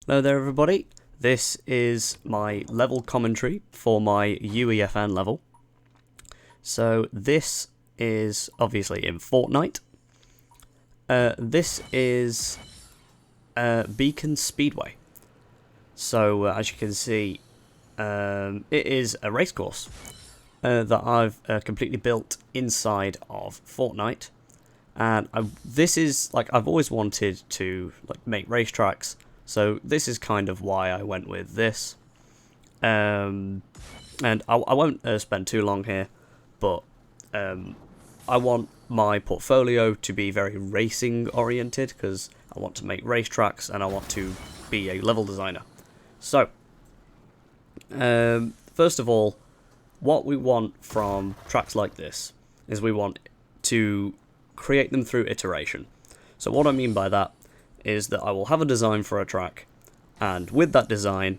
Hello there everybody, this is my level commentary for my UEFN level. So this is obviously in Fortnite. This is Beacon Speedway. So as you can see, it is a race course that I've completely built inside of Fortnite. And this is like I've always wanted to make racetracks. So this is kind of why I went with this. And I won't spend too long here, but I want my portfolio to be very racing oriented because I want to make racetracks and I want to be a level designer. So, first of all, what we want from tracks like this is we want to create them through iteration. So what I mean by that is that I will have a design for a track, and with that design,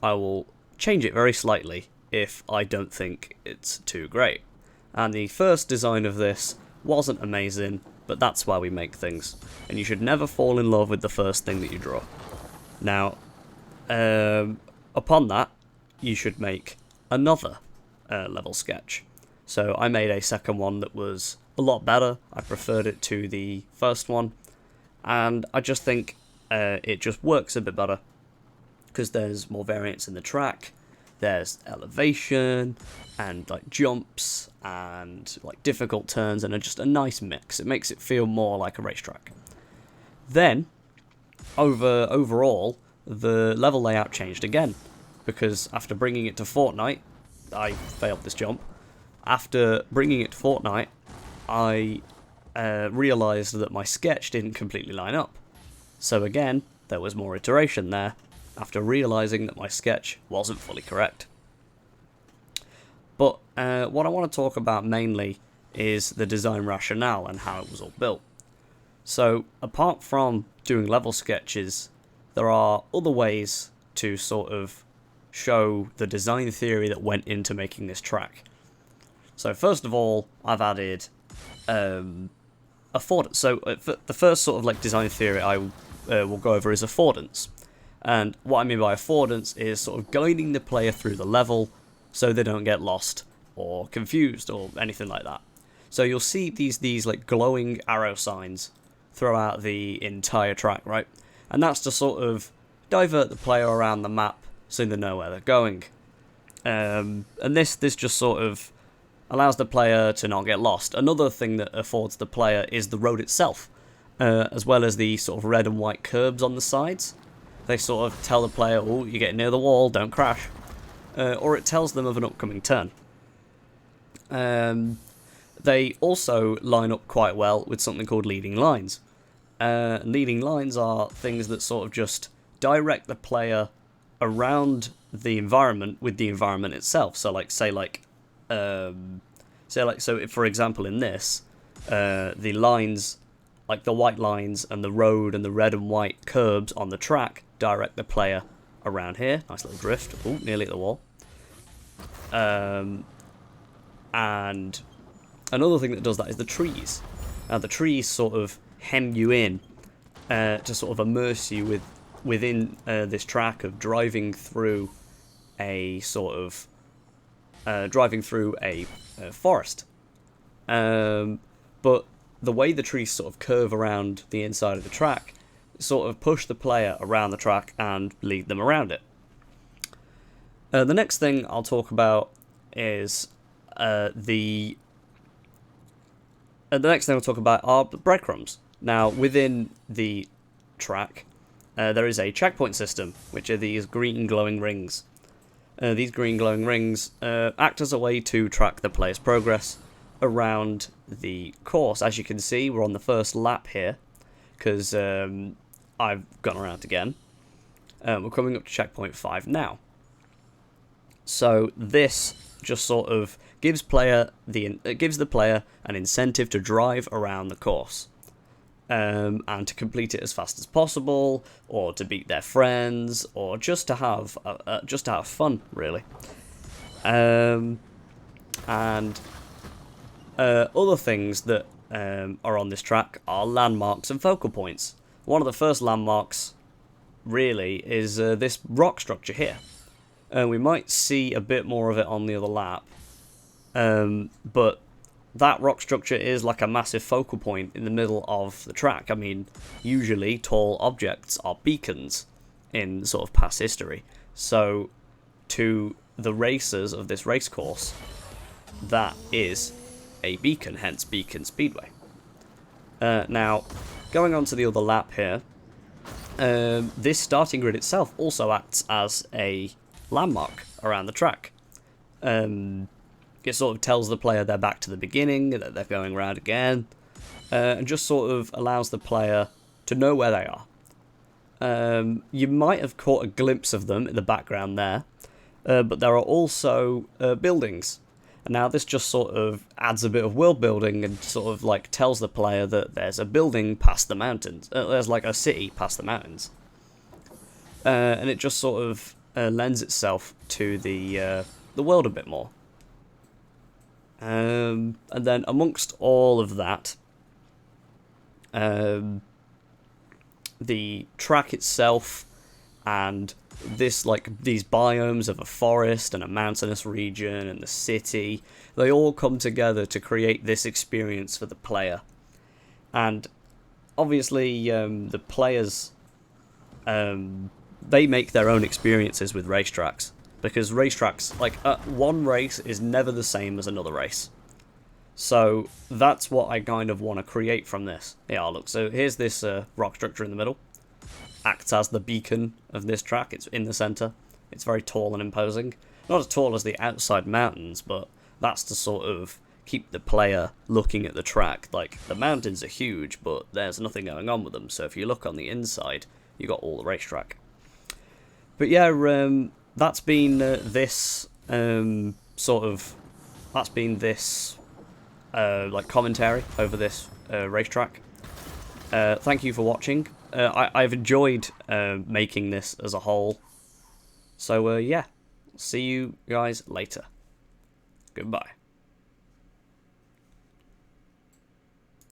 I will change it very slightly if I don't think it's too great. And the first design of this wasn't amazing, but that's why we make things. And you should never fall in love with the first thing that you draw. Now, upon that, you should make another level sketch. So I made a second one that was a lot better. I preferred it to the first one. And I just think it just works a bit better because there's more variance in the track, there's elevation and jumps and difficult turns and just a nice mix. It makes it feel more like a racetrack. Then overall the level layout changed again because after bringing it to Fortnite, I failed this jump. After bringing it to Fortnite, I realised that my sketch didn't completely line up. So again, there was more iteration there, after realising that my sketch wasn't fully correct. But what I want to talk about mainly is the design rationale and how it was all built. So apart from doing level sketches, there are other ways to sort of show the design theory that went into making this track. So first of all, I've added affordance. So the first sort of design theory I will go over is affordance. And what I mean by affordance is sort of guiding the player through the level so they don't get lost or confused or anything like that. So you'll see these glowing arrow signs throughout the entire track, right? And that's to sort of divert the player around the map so they know where they're going. And this just sort of allows the player to not get lost. Another thing that affords the player is the road itself, as well as the sort of red and white curbs on the sides. They sort of tell the player, oh, you're getting near the wall, don't crash. Or it tells them of an upcoming turn. They also line up quite well with something called leading lines. Leading lines are things that sort of just direct the player around the environment with the environment itself. So so if, for example, in this, the lines, the white lines and the road and the red and white curbs on the track direct the player around here. Nice little drift. Oh, nearly at the wall. And another thing that does that is the trees. Now the trees sort of hem you in to sort of immerse you within this track of driving through a sort of forest. But the way the trees sort of curve around the inside of the track sort of push the player around the track and lead them around it. The next thing I'll talk about is the next thing I'll talk about are breadcrumbs. Now, within the track, there is a checkpoint system, which are these green glowing rings. These green glowing rings act as a way to track the player's progress around the course. As you can see, we're on the first lap here, because I've gone around again. We're coming up to checkpoint 5 now. So this just sort of gives the player an incentive to drive around the course. And to complete it as fast as possible, or to beat their friends, or just to have fun, really. And other things that are on this track are landmarks and focal points. One of the first landmarks really is this rock structure here. We might see a bit more of it on the other lap, but that rock structure is like a massive focal point in the middle of the track. I mean, usually tall objects are beacons in sort of past history. So to the racers of this race course, that is a beacon, hence Beacon Speedway. Now, going on to the other lap here, this starting grid itself also acts as a landmark around the track. It sort of tells the player they're back to the beginning, that they're going around again, and just sort of allows the player to know where they are. You might have caught a glimpse of them in the background there, but there are also buildings. And now this just sort of adds a bit of world building and sort of like tells the player that there's a building past the mountains. There's like a city past the mountains. And it just sort of lends itself to the world a bit more. And then amongst all of that, the track itself and this, like, these biomes of a forest and a mountainous region and the city, they all come together to create this experience for the player. And obviously the players, they make their own experiences with racetracks, because racetracks, like, one race is never the same as another race. So that's what I kind of want to create from this. Yeah, look, so here's this rock structure in the middle. Acts as the beacon of this track. It's in the centre. It's very tall and imposing. Not as tall as the outside mountains, but that's to sort of keep the player looking at the track. Like, the mountains are huge, but there's nothing going on with them. So if you look on the inside, you got all the racetrack. But yeah, that's been this like commentary over this racetrack. Thank you for watching. I've enjoyed making this as a whole. So yeah, see you guys later. Goodbye.